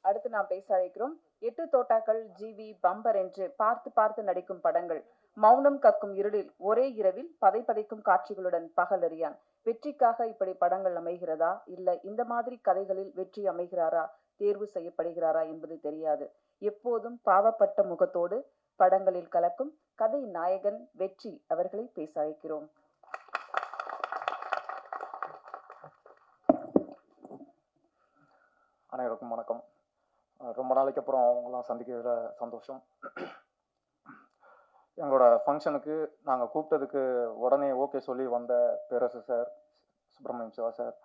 அடுத்து நாம் பேச அழைக்கிறோம். 8 தோட்டாக்கள், ஜிவி, பம்பர் என்று பார்த்து பார்த்து நடிக்கும் படங்கள். மௌனம் கக்கும் இருளில் ஒரே இரவில் பதை பதைக்கும் காட்சிகளுடன் பகலறியான். வெற்றிக்காக இப்படி படங்கள் அமைகிறதா, இல்ல இந்த மாதிரி கதைகளில் வெற்றி அமைகிறாரா, தேர்வு செய்யப்படுகிறாரா என்பது தெரியாது. எப்போதும் பாவப்பட்ட முகத்தோடு படங்களில் கலக்கும் கதை நாயகன் வெற்றி அவர்களை பேச அழைக்கிறோம். அனைவருக்கும் வணக்கம். ரொம்ப நாளைக்கு அப்புறம் அவங்களாம் சந்திக்கிறதுல சந்தோஷம். எங்களோட ஃபங்க்ஷனுக்கு நாங்கள் கூப்பிட்டதுக்கு உடனே ஓகே சொல்லி வந்த பேரரசு சார், சுப்பிரமணியம் சிவா சார்,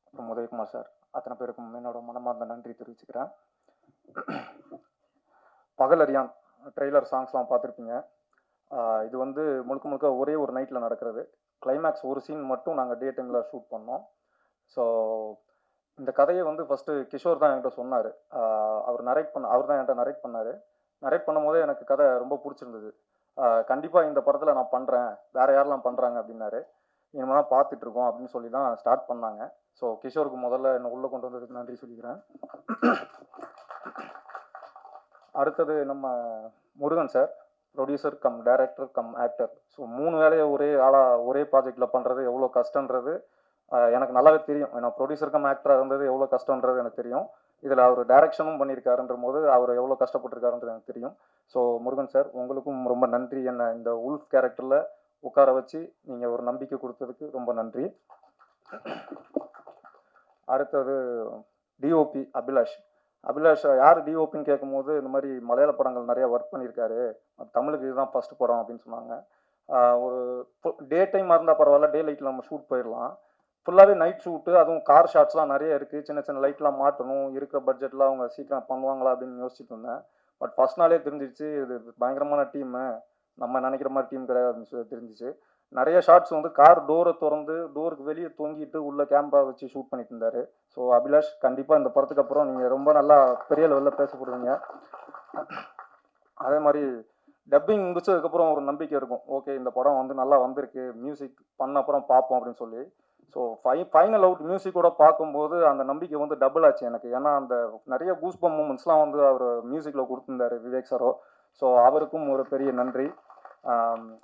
அப்புறம் உதயகுமார் சார், அத்தனை பேருக்கும் என்னோட மனமார்ந்த நன்றி தெரிவிச்சுக்கிறேன். பகலறியான் ட்ரெய்லர் சாங்ஸ்லாம் பார்த்துருப்பீங்க. இது வந்து முழுக்க முழுக்க ஒரே ஒரு நைட்டில் நடக்கிறது. கிளைமேக்ஸ் ஒரு சீன் மட்டும் நாங்கள் டே டைமில் ஷூட் பண்ணோம். ஸோ இந்த கதையை வந்து ஃபஸ்ட்டு கிஷோர் தான் என்கிட்ட சொன்னார். அவர் தான் என்கிட்ட நரேட் பண்ணார். நரேட் பண்ணும் போதே எனக்கு கதை ரொம்ப பிடிச்சிருந்தது. கண்டிப்பாக இந்த படத்தில் நான் பண்ணுறேன், வேறு யாரெல்லாம் பண்ணுறாங்க அப்படின்னாரு. இனிமேல் தான் பார்த்துட்ருக்கோம் அப்படின்னு சொல்லி தான் ஸ்டார்ட் பண்ணாங்க. ஸோ கிஷோருக்கு முதல்ல என்னை உள்ளே கொண்டு வந்ததுக்கு நன்றி சொல்லிக்கிறேன். அடுத்தது நம்ம Murugan sir, producer cum director come actor. So 3 வேலையை ஒரே ஆளாக ஒரே ப்ராஜெக்டில் பண்ணுறது எவ்வளோ கஷ்டன்றது எனக்கு நல்லாவே தெரியும். ஏன்னா ப்ரொடியூசர் கம் ஆக்டராக இருந்தது எவ்வளோ கஷ்டன்றது எனக்கு தெரியும். இதில் அவர் டைரக்ஷனும் பண்ணியிருக்காருன்ற போது அவர் எவ்வளோ கஷ்டப்பட்டிருக்காருன்றது எனக்கு தெரியும். ஸோ முருகன் சார், உங்களுக்கும் ரொம்ப நன்றி. என்னை இந்த உல்ஃப் கேரக்டரில் உட்கார வச்சு நீங்கள் ஒரு நம்பிக்கை கொடுத்ததுக்கு ரொம்ப நன்றி. அடுத்தது டிஓபி அபிலாஷ். அபிலாஷ் யார் டிஓபின்னு கேட்கும்போது இந்த மாதிரி மலையாள படங்கள் நிறையா ஒர்க் பண்ணியிருக்காரு, தமிழுக்கு இதுதான் ஃபஸ்ட் படம் அப்படின்னு சொன்னாங்க. ஒரு டே டைமாக இருந்தால் பரவாயில்ல, டே லைட்டில் நம்ம ஷூட் போயிடலாம். ஃபுல்லாகவே நைட் ஷூட்டு, அதுவும் கார் ஷாட்ஸ்லாம் நிறைய இருக்குது. சின்ன சின்ன லைட்லாம் மாட்டணும், இருக்கிற பட்ஜெட்டில் அவங்க சீக்கிரம் பண்ணுவாங்களா அப்படின்னு யோசிச்சுட்டு இருந்தேன். பட் ஃபஸ்ட் நாளே தெரிஞ்சிச்சு இது பயங்கரமான டீமு, நம்ம நினைக்கிற மாதிரி டீம் கிடையாது அப்படின்னு சொல்லி தெரிஞ்சிச்சு. நிறைய ஷாட்ஸ் வந்து கார் டோரை திறந்து டோருக்கு வெளியே தொங்கிட்டு உள்ள கேமரா வச்சு ஷூட் பண்ணிட்டு இருந்தார். ஸோ அபிலாஷ், கண்டிப்பாக இந்த படத்துக்கு அப்புறம் நீங்கள் ரொம்ப நல்லா பெரிய லெவலில் பேசப்படுவீங்க. அதே மாதிரி டப்பிங் முடிச்சதுக்கப்புறம் ஒரு நம்பிக்கை இருக்கும், ஓகே இந்த படம் வந்து நல்லா வந்திருக்கு, மியூசிக் பண்ண அப்புறம் பார்ப்போம் அப்படின்னு சொல்லி. ஸோ ஃபைனல் அவுட் மியூசிக்கோட பார்க்கும்போது அந்த நம்பிக்கை வந்து டபுள் ஆச்சு எனக்கு. ஏன்னா அந்த நிறைய கூஸ்பம் மூமெண்ட்ஸ்லாம் வந்து அவர் மியூசிக்கில் கொடுத்துருந்தாரு விவேக் சாரோ. ஸோ அவருக்கும் ஒரு பெரிய நன்றி.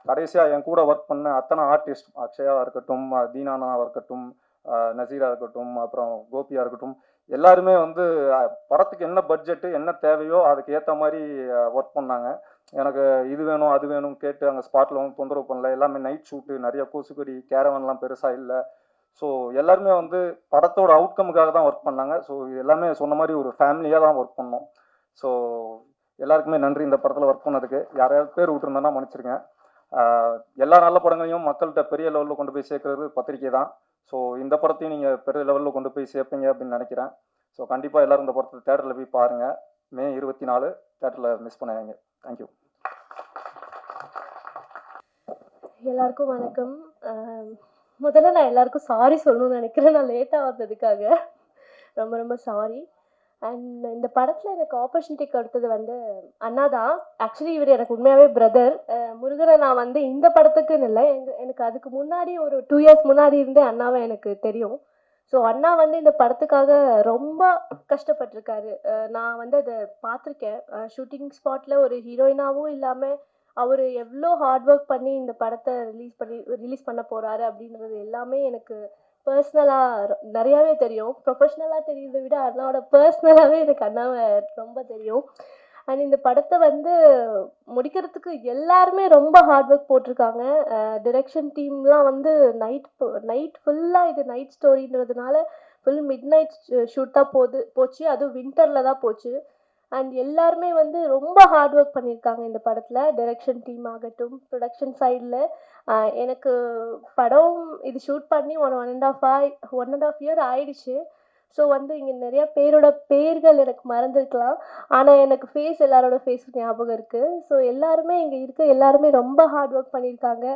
கடைசியாக என் கூட ஒர்க் பண்ண அத்தனை ஆர்டிஸ்ட், அக்ஷயாவாக இருக்கட்டும், தீனானாவாக இருக்கட்டும், நசீராக இருக்கட்டும், அப்புறம் கோபியாக இருக்கட்டும், எல்லாருமே வந்து படத்துக்கு என்ன பட்ஜெட்டு என்ன தேவையோ அதுக்கு ஏற்ற மாதிரி ஒர்க் பண்ணாங்க. எனக்கு இது வேணும் அது வேணும் கேட்டு அங்கே ஸ்பாட்டில் வந்து தொந்தரவு பண்ணல. எல்லாமே நைட் ஷூட்டு, நிறைய கொசுக்கடி, கேரவன்லாம் பெருசாக இல்லை. ஸோ எல்லாருமே வந்து படத்தோட அவுட்கமுக்காக தான் ஒர்க் பண்ணாங்க. ஸோ எல்லாமே சொன்ன மாதிரி ஒரு ஃபேமிலியாக தான் ஒர்க் பண்ணோம். ஸோ எல்லாருக்குமே நன்றி இந்த படத்தில் ஒர்க் பண்ணதுக்கு. யாரையாவது பேர் விட்டுருந்தேன்னா மன்னிச்சிருங்க. எல்லா நல்ல படங்களையும் மக்கள்கிட்ட பெரிய லெவலில் கொண்டு போய் சேர்க்கறது பத்திரிக்கை தான். ஸோ இந்த படத்தையும் நீங்கள் பெரிய லெவலில் கொண்டு போய் சேர்ப்பீங்க அப்படின்னு நினைக்கிறேன். ஸோ கண்டிப்பாக எல்லோரும் இந்த படத்தை தேட்டரில் போய் பாருங்கள். மே 24 தேட்டரில் மிஸ் பண்ணாங்க. தேங்க்யூ. எல்லாருக்கும் வணக்கம். முதல்ல நான் எல்லாருக்கும் சாரி சொல்லணும்னு நினைக்கிறேன், நான் லேட்டாக வந்ததுக்காக ரொம்ப ரொம்ப சாரி. அண்ட் இந்த படத்தில் எனக்கு ஆப்பர்ச்சுனிட்டி கொடுத்தது வந்து அண்ணா தான். ஆக்சுவலி இவர் எனக்கு உண்மையாகவே பிரதர். முருகனை நான் வந்து இந்த படத்துக்குன்னு இல்லை, எனக்கு அதுக்கு முன்னாடி ஒரு 2 years முன்னாடி இருந்தே அண்ணாவை எனக்கு தெரியும். ஸோ அண்ணா வந்து இந்த படத்துக்காக ரொம்ப கஷ்டப்பட்டிருக்காரு. நான் வந்து அதை பார்த்துருக்கேன். ஷூட்டிங் ஸ்பாட்டில் ஒரு ஹீரோயினாகவும் இல்லாமல் அவர் எவ்வளோ ஹார்ட் ஒர்க் பண்ணி இந்த படத்தை ரிலீஸ் பண்ண போகிறாரு அப்படின்றது எல்லாமே எனக்கு பர்சனலாக நிறையாவே தெரியும். ப்ரொஃபஷ்னலாக தெரியுறதை விட அண்ணாவோட பர்சனலாகவே எனக்கு அண்ணாவை ரொம்ப தெரியும். அண்ட் இந்த படத்தை வந்து முடிக்கிறதுக்கு எல்லாருமே ரொம்ப ஹார்ட் ஒர்க் போட்டிருக்காங்க. டிரெக்ஷன் டீம்லாம் வந்து நைட் ஃபுல்லாக, இது நைட் ஸ்டோரின்றதுனால ஃபுல் மிட் நைட் ஷூட் தான் போச்சு. அதுவும் வின்டரில் தான் போச்சு. அண்ட் எல்லாருமே வந்து ரொம்ப ஹார்ட் ஒர்க் பண்ணியிருக்காங்க இந்த படத்தில். டைரக்ஷன் டீம் ஆகட்டும், ப்ரொடக்ஷன் சைடில். எனக்கு படம் இது ஷூட் பண்ணி 1.5 year ஆயிடுச்சு. ஸோ வந்து இங்கே நிறையா பேரோட பேர்கள் எனக்கு மறந்துருக்கலாம், ஆனால் எனக்கு எல்லாரோட ஃபேஸ் ஞாபகம் இருக்குது. ஸோ எல்லாருமே இங்கே இருக்க எல்லாருமே ரொம்ப ஹார்ட் ஒர்க் பண்ணியிருக்காங்க.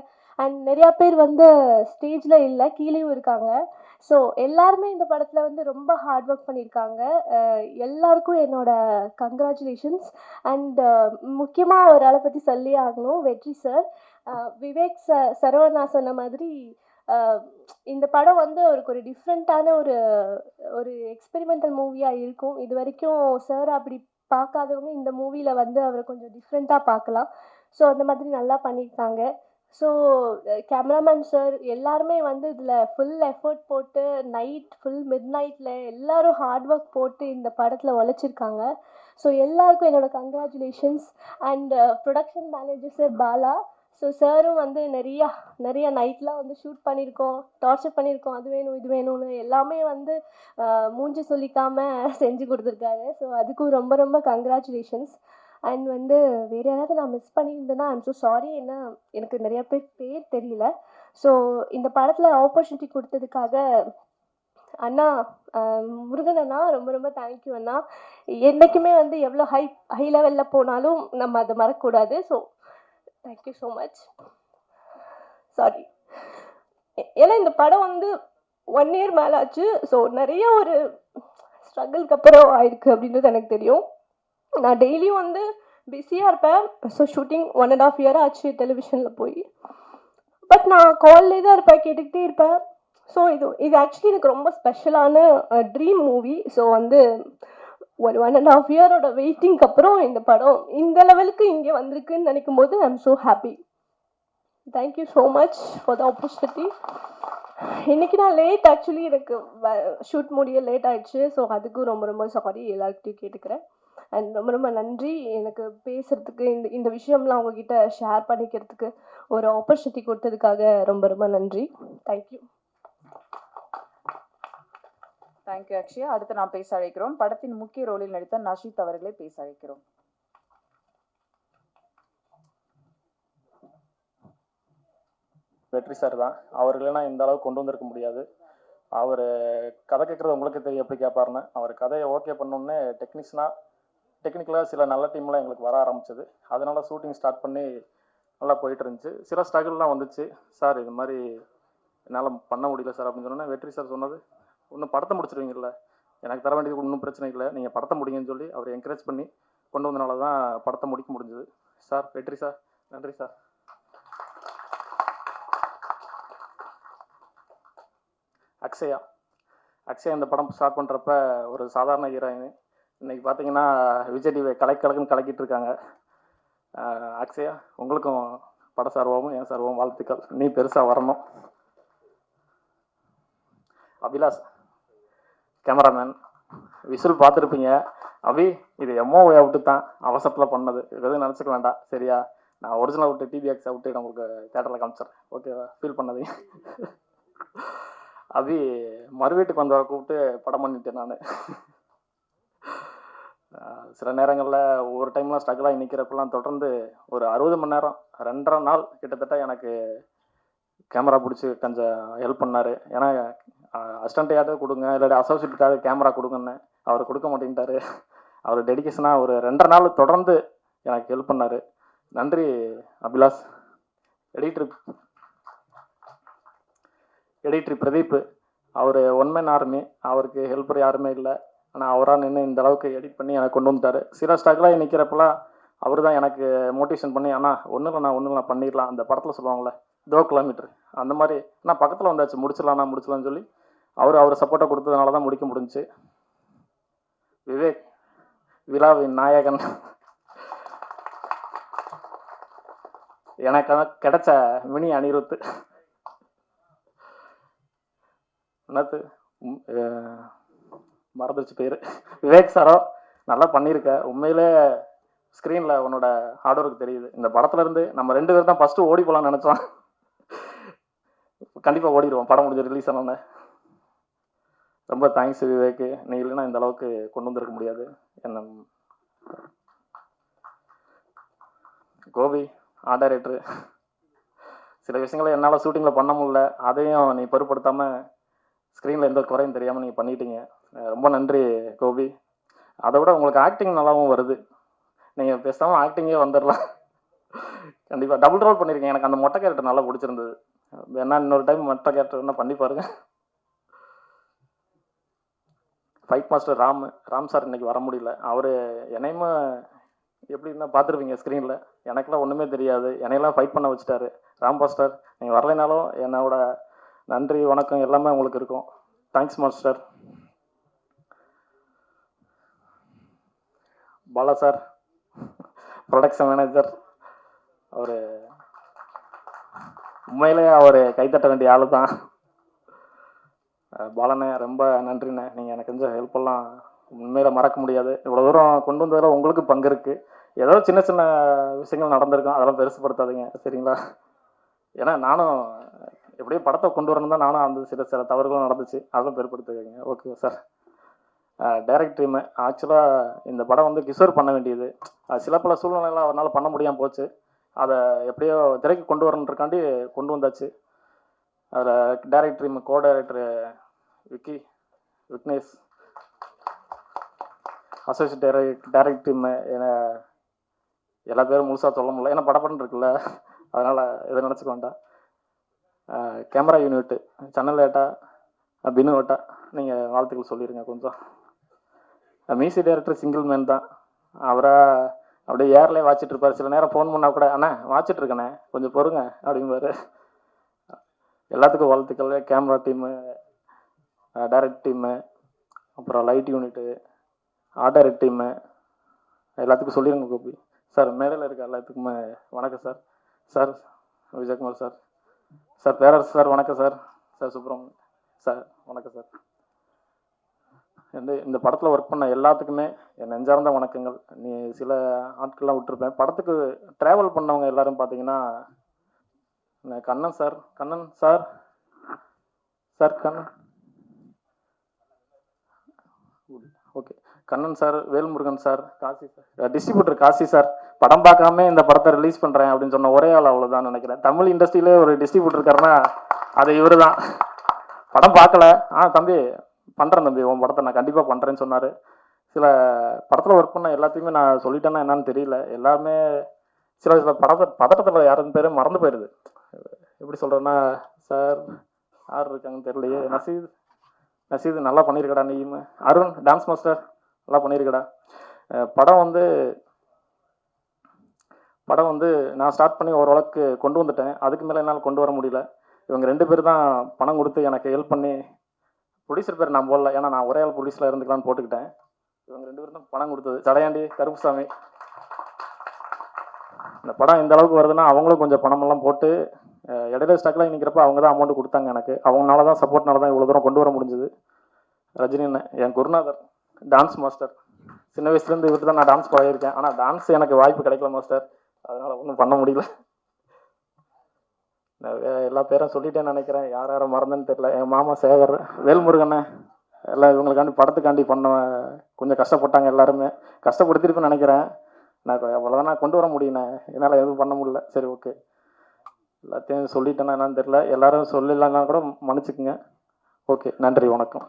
அண்ட் நிறையா பேர் வந்து ஸ்டேஜில் இல்லை, கீழேயும் இருக்காங்க. ஸோ எல்லாருமே இந்த படத்தில் வந்து ரொம்ப ஹார்ட் ஒர்க் பண்ணியிருக்காங்க. எல்லாருக்கும் என்னோட கங்க்ராச்சுலேஷன்ஸ். அண்ட் முக்கியமாக ஒரு ஆளை பற்றி சொல்லி ஆகணும், வெற்றி சார். விவேக் சரவணா சொன்ன மாதிரி இந்த படம் வந்து அவருக்கு ஒரு டிஃப்ரெண்ட்டான ஒரு ஒரு எக்ஸ்பெரிமெண்டல் மூவியாக இருக்கும். இது வரைக்கும் சார் அப்படி பார்க்காதவங்க இந்த மூவியில் வந்து அவரை கொஞ்சம் டிஃப்ரெண்ட்டாக பார்க்கலாம். ஸோ அந்த மாதிரி நல்லா பண்ணியிருக்காங்க. ஸோ கேமராமேன் சார் எல்லாருமே வந்து இதில் ஃபுல் எஃபர்ட் போட்டு ஃபுல் மிட் நைட்டில் எல்லாரும் ஹார்ட் ஒர்க் போட்டு இந்த படத்தில் உழைச்சிருக்காங்க. ஸோ எல்லாருக்கும் என்னோட congratulations. And production manager sir Bala. So சாரும் வந்து நிறைய நைட்லாம் வந்து ஷூட் பண்ணியிருக்கோம், டார்ச்சர் பண்ணியிருக்கோம், அது வேணும் இது வேணும்னு எல்லாமே வந்து மூஞ்சி சொல்லிக்காம செஞ்சு கொடுத்துருக்காரு. ஸோ அதுக்கும் ரொம்ப ரொம்ப கங்க்ராச்சுலேஷன்ஸ். அண்ட் வந்து வேறு யாராவது நான் மிஸ் பண்ணியிருந்தேன்னா ஐம் ஸோ சாரி. ஏன்னா எனக்கு நிறைய பேர் தெரியல. ஸோ இந்த படத்தில் ஆப்பர்ச்சுனிட்டி கொடுத்ததுக்காக அண்ணா, முருகன் அண்ணா, ரொம்ப ரொம்ப தேங்க்யூ அண்ணா. என்றைக்குமே வந்து எவ்வளோ ஹை லெவலில் போனாலும் நம்ம அதை மறக்கக்கூடாது. So thank you so much. Sorry, ஏன்னா இந்த படம் வந்து 1 இயர் மேலே ஆச்சு. ஸோ நிறைய ஒரு ஸ்ட்ரகிள்க்கு அப்புறம் ஆயிருக்கு அப்படின்றது எனக்கு தெரியும். நான் டெய்லியும் வந்து பிஸியாக இருப்பேன். ஸோ ஷூட்டிங் 1.5 இயர் ஆச்சு டெலிவிஷனில் போய். பட் நான் கால்லே தான் இருப்பேன், கேட்டுக்கிட்டே இருப்பேன். ஸோ இது ஆக்சுவலி எனக்கு ரொம்ப ஸ்பெஷலான ட்ரீம் மூவி. ஸோ வந்து ஒரு 1.5 இயரோட வெயிட்டிங்க்கு அப்புறம் இந்த படம் இந்த லெவலுக்கு இங்கே வந்திருக்குன்னு நினைக்கும் போது I am so happy. Thank you so much for the opportunity. இன்னைக்கு நான் லேட், ஆக்சுவலி எனக்கு ஷூட் முடிய லேட் ஆயிடுச்சு. ஸோ அதுக்கும் ரொம்ப ரொம்ப சாரி எல்லாருக்கிட்டையும் கேட்டுக்கிறேன். அண்ட் ரொம்ப ரொம்ப நன்றி எனக்கு பேசுறதுக்கு, இந்த விஷயம்லாம் உங்ககிட்ட ஷேர் பண்ணிக்கிறதுக்கு ஒரு ஆப்பர்ச்சுனிட்டி கொடுத்ததுக்காக ரொம்ப ரொம்ப நன்றி. தேங்க்யூ. தேங்க்யூ அக்ஷயா. அடுத்து நாம் பேச அழைக்கிறோம் படத்தின் முக்கிய ரோலில் நடித்த நஷீத் அவர்களை பேச அழைக்கிறோம். வெற்றி சார் தான். அவர் இல்லைன்னா இந்த அளவுக்கு கொண்டு வந்திருக்க முடியாது. அவர் கதை கேட்குறது உங்களுக்கு தெரியும் எப்படி கேட்பாருன்னு. அவர் கதையை ஓகே பண்ணோன்னே டெக்னிக்கலாக சில நல்ல டீம்லாம் எங்களுக்கு வர ஆரம்பிச்சது. அதனால ஷூட்டிங் ஸ்டார்ட் பண்ணி நல்லா போயிட்டு இருந்துச்சு. சில ஸ்ட்ரகிள்லாம் வந்துச்சு. சார் இது மாதிரி என்னால் பண்ண முடியல சார் அப்படின்னு சொன்னோன்னே வெற்றி சார் சொன்னது, இன்னும் படத்தை முடிச்சிருவீங்கல்ல, எனக்கு தர வேண்டியது ஒன்றும் பிரச்சனை இல்லை, நீங்கள் படத்தை முடிங்கன்னு சொல்லி அவர் என்கரேஜ் பண்ணி கொண்டு வந்தனால தான் படத்தை முடிக்க முடிஞ்சது. சார் வெற்றி சார், நன்றி சார். அக்ஷயா இந்த படம் ஸ்டார்ட் பண்ணுறப்ப ஒரு சாதாரண ஹீரோயின். இன்னைக்கு பார்த்தீங்கன்னா விஜய் டிவி கலக்குன்னு கலக்கிட்டு இருக்காங்க. அக்ஷயா, உங்களுக்கும் பட சார்பாகவும் என் சார்பாகவும் வாழ்த்துக்கள். நீ பெருசாக வரணும். அபிலாஷ் கேமராமேன், விசுல் பார்த்துருப்பீங்க. அபி, இது எம்ஓவை அவுட்டு தான் அவசரத்தில் பண்ணது, எதுவும் நினச்சிக்க வேண்டாம் சரியா. நான் ஒரிஜினல் அவுட்டு டிபிஎக்ஸ் அவுட்டு நம்மளுக்கு தேட்டரில் காமிச்சிட்றேன், ஓகேவா? ஃபீல் பண்ணாதீங்க. அபி மறு வீட்டுக்கு வந்தவரை கூப்பிட்டு படம் பண்ணிட்டேன் நான். சில நேரங்களில் ஒவ்வொரு டைம்லாம் ஸ்ட்ரகிளாகி நிற்கிறப்பெல்லாம் தொடர்ந்து ஒரு 60 மணி நேரம் 2.5 நாள் கிட்டத்தட்ட எனக்கு கேமரா பிடிச்சி கொஞ்சம் ஹெல்ப் பண்ணார். ஏன்னா அசிஸ்டண்ட் யார்ட்டாவது கொடுங்க, இல்லாட்டி அசோசியேட்டாவது கேமரா கொடுங்கன்னு. அவர் கொடுக்க மாட்டேங்கிட்டாரு. அவர் டெடிக்கேஷனாக ஒரு 2.5 நாள் தொடர்ந்து எனக்கு ஹெல்ப் பண்ணார். நன்றி அபிலாஷ். எடிட்ரு பிரதீப், அவர் ஒன்மேன் ஆர்மி, அவருக்கு ஹெல்ப்பர் யாருமே இல்லை. ஆனால் அவராக நின்று இந்த அளவுக்கு எடிட் பண்ணி எனக்கு கொண்டு வந்துட்டார். சில ஸ்ட்ரகிளாக நிற்கிறப்பெல்லாம் அவர் தான் எனக்கு மோட்டிவேஷன் பண்ணி, ஆனால் ஒன்றும் இல்லை பண்ணிடலாம், அந்த படத்தில் சொல்லுவாங்களே 2 கிலோமீட்டர் அந்த மாதிரி நான் பக்கத்தில் வந்தாச்சு, முடிச்சிடலான்னு சொல்லி அவர் சப்போர்ட்டை கொடுத்ததுனால தான் முடிக்க முடிஞ்சிச்சு. விவேக், விழாவின் நாயகன், எனக்கு கிடைச்ச மினி அனிருத். என்னத்து மறந்துச்சு பேர், விவேக் சாரோ, நல்லா பண்ணியிருக்க. உண்மையிலே ஸ்க்ரீனில் உன்னோட ஹார்ட் ஒர்க் தெரியுது. இந்த படத்துலேருந்து நம்ம 2 பேர் தான் ஃபஸ்ட்டு ஓடி போகலான்னு நினச்சோம். கண்டிப்பாக ஓடிடுவோம் படம் முடிஞ்சு ரிலீஸ் ஆனோன்னு. ரொம்ப தேங்க்ஸ் விவேக்கு, நீ இல்லைன்னா இந்த அளவுக்கு கொண்டு வந்திருக்க முடியாது. என்ன கோபி ஆர்ட் டைரக்டரு, சில விஷயங்களை என்னால் ஷூட்டிங்கில் பண்ண முடியல, அதையும் நீ பொருட்படுத்தாமல் ஸ்க்ரீனில் எந்த குறையும் தெரியாமல் நீங்கள் பண்ணிட்டீங்க. ரொம்ப நன்றி கோபி. அதை விட உங்களுக்கு ஆக்டிங் நல்லாவும் வருது. நீங்கள் பேசாமல் ஆக்டிங்கே வந்துடலாம். கண்டிப்பாக டபுள் ரோல் பண்ணியிருக்கேன். எனக்கு அந்த மொட்டை கேரக்டர் நல்லா பிடிச்சிருந்தது. வேணா இன்னொரு டைம் மொட்டை கேரக்டர் என்ன பண்ணி பாருங்க. ஃபைட் மாஸ்டர் ராம் சார் இன்னைக்கு வர முடியல. அவர் என்னையுமே எப்படி இருந்தால் பார்த்துருப்பீங்க ஸ்க்ரீனில். எனக்கெல்லாம் ஒன்றுமே தெரியாது, என்னையெல்லாம் ஃபைட் பண்ண வச்சுட்டாரு. ராம் மாஸ்டர் நீங்கள் வரலைனாலும் என்னோட நன்றி வணக்கம் எல்லாமே உங்களுக்கு இருக்கும். Thanks master. Bala sir, production manager, அவர் உண்மையிலே அவர் கைத்தட்ட வேண்டிய ஆளு தான். பாலண்ணே ரொம்ப நன்றிண்ணே, நீங்கள் எனக்கு கொஞ்சம் ஹெல்ப்பெல்லாம் உண்மையில் மறக்க முடியாது. இவ்வளோ தூரம் கொண்டு வந்ததில் உங்களுக்கு பங்கு இருக்குது. ஏதோ சின்ன சின்ன விஷயங்கள் நடந்திருக்கும், அதெல்லாம் பெருசுப்படுத்தாதீங்க சரிங்களா? ஏன்னா நானும் எப்படியும் படத்தை கொண்டு வரணும் தான், நானும் அந்த சில சில தவறுகளும் நடந்துச்சு, அதெல்லாம் பெருப்படுத்துவீங்க. Okay sir. டைரக்ட் டீமு ஆக்சுவலாக இந்த படம் வந்து கிஷோர் பண்ண வேண்டியது, சில பல சூழ்நிலைகள் அவரால் பண்ண முடியாமல் போச்சு. அதை எப்படியோ திரைக்கு கொண்டு வரணுன்றக்காண்டி கொண்டு வந்தாச்சு. அதில் direct team co director Vignesh, associate direct team எல்லா பேரும் முழுசாக சொல்ல முடியல, ஏன்னா படப்படம் இருக்குல்ல, அதனால் எதை நினச்சிக்க வேண்டாம். கேமரா யூனிட்டு சன்னல் ஏட்டா, பினு ஏட்டா, நீங்கள் வாழ்த்துக்கள் சொல்லிடுங்க கொஞ்சம். மியூசிக் டைரக்டர் சிங்கிள் மேன் தான், அவரை அப்படியே ஏர்லேயே வாச்சிட்டு இருப்பார். சில நேரம் ஃபோன் பண்ணால் கூட அண்ணா வாச்சிட்டு இருக்கண்ணே கொஞ்சம் பொறுங்க அப்படிம்பாரு. எல்லாத்துக்கும் வாழ்த்துக்கள். கேமரா டீமு, டைரக்ட் டீமு, அப்புறம் light unit, art direct team, எல்லாத்துக்கும் சொல்லிடுங்க கோபி சார். மேடையில் இருக்க எல்லாத்துக்குமே வணக்கம் sir. Sir Vijayakumar sir, sir Perarasu sir வணக்கம் சார். சார் சுப்ரமணியன் சார் வணக்கம் சார். இந்த படத்தில் ஒர்க் பண்ண எல்லாத்துக்குமே என் நெஞ்சார்ந்த வணக்கங்கள். நீ சில ஆட்கள்லாம் விட்டுருப்பேன். படத்துக்கு ட்ராவல் பண்ணவங்க எல்லாரும் பார்த்தீங்கன்னா Kannan sir, Kannan sir, sir Kannan, okay Kannan sir, Velmurugan sir, Kasi sir, distributor Kasi sir. படம் பார்க்காம இந்த படத்தை ரிலீஸ் பண்ணுறேன் அப்படின்னு சொன்ன ஒரே ஆள் அவ்வளோதான் நினைக்கிறேன். தமிழ் இண்டஸ்ட்ரியிலே ஒரு டிஸ்ட்ரிபியூட்டர் இருக்காருன்னா அது இவர் தான். படம் பார்க்கல, தம்பி பண்ணுறேன் தம்பி, உன் படத்தை நான் கண்டிப்பாக பண்ணுறேன்னு சொன்னார். சில படத்தில் ஒர்க் பண்ண எல்லாத்தையுமே நான் சொல்லிட்டேன்னா என்னன்னு தெரியல. எல்லாருமே சில சில பதட்டத்தில் யாரும் பேரும் மறந்து போயிடுது. எப்படி சொல்கிறேன்னா, சார் யார் இருக்காங்கன்னு தெரியலையே, நசீது நல்லா பண்ணியிருக்கடா, நீயும் அருண் டான்ஸ் மாஸ்டர் நல்லா பண்ணியிருக்கடா. படம் வந்து நான் ஸ்டார்ட் பண்ணி ஓரளவுக்கு கொண்டு வந்துட்டேன். அதுக்கு மேலே என்னால் கொண்டு வர முடியல. இவங்க 2 பேர் தான் பணம் கொடுத்து எனக்கு ஹெல்ப் பண்ணி, ப்ரொடியூசர் பேர் நான் போடல, ஏன்னா நான் ஒரே ஆள் ப்ரொடியூசராக இருந்துக்கலான்னு போட்டுக்கிட்டேன். இவங்க 2 பேரும் தான் பணம் கொடுத்தது. சடையாண்டி, கருப்புசாமி. இந்த படம் இந்த அளவுக்கு வருதுன்னா அவங்களும் கொஞ்சம் பணமெல்லாம் போட்டு இடையில ஸ்டாக்லாம் நிற்கிறப்ப அவங்க தான் அமௌண்ட் கொடுத்தாங்க எனக்கு. அவங்களால தான் சப்போர்ட்னால தான் இவ்வளோ தூரம் கொண்டு வர முடிஞ்சுது. ரஜினி அண்ணன் என் குருநாதர், டான்ஸ் மாஸ்டர். சின்ன வயசுலேருந்து இவர்கிட்ட தான் நான் டான்ஸ் பழகிருக்கேன். ஆனால் டான்ஸ் எனக்கு வாய்ப்பு கிடைக்கல மாஸ்டர், அதனால் ஒன்றும் பண்ண முடியல. எல்லா பேரும் சொல்லிட்டேன்னு நினைக்கிறேன், யார் யாரை மறந்தேன்னு தெரியல. எங்கள் மாமா சேகர், வேல்முருகண்ணே, எல்லாம் இவங்களுக்காண்டி படத்துக்காண்டி பண்ண கொஞ்சம் கஷ்டப்பட்டாங்க. எல்லாருமே கஷ்டப்படுத்திருப்பேன்னு நினைக்கிறேன். நான் அவ்வளோதான் நான் கொண்டு வர முடியுண்ணே, என்னால் எதுவும் பண்ண முடியல. சரி ஓகே, எல்லாத்தையும் சொல்லிட்டேன்னா என்னன்னு தெரியல. எல்லாரும் சொல்லலைன்னா கூட மன்னிச்சுக்குங்க. ஓகே, நன்றி, வணக்கம்.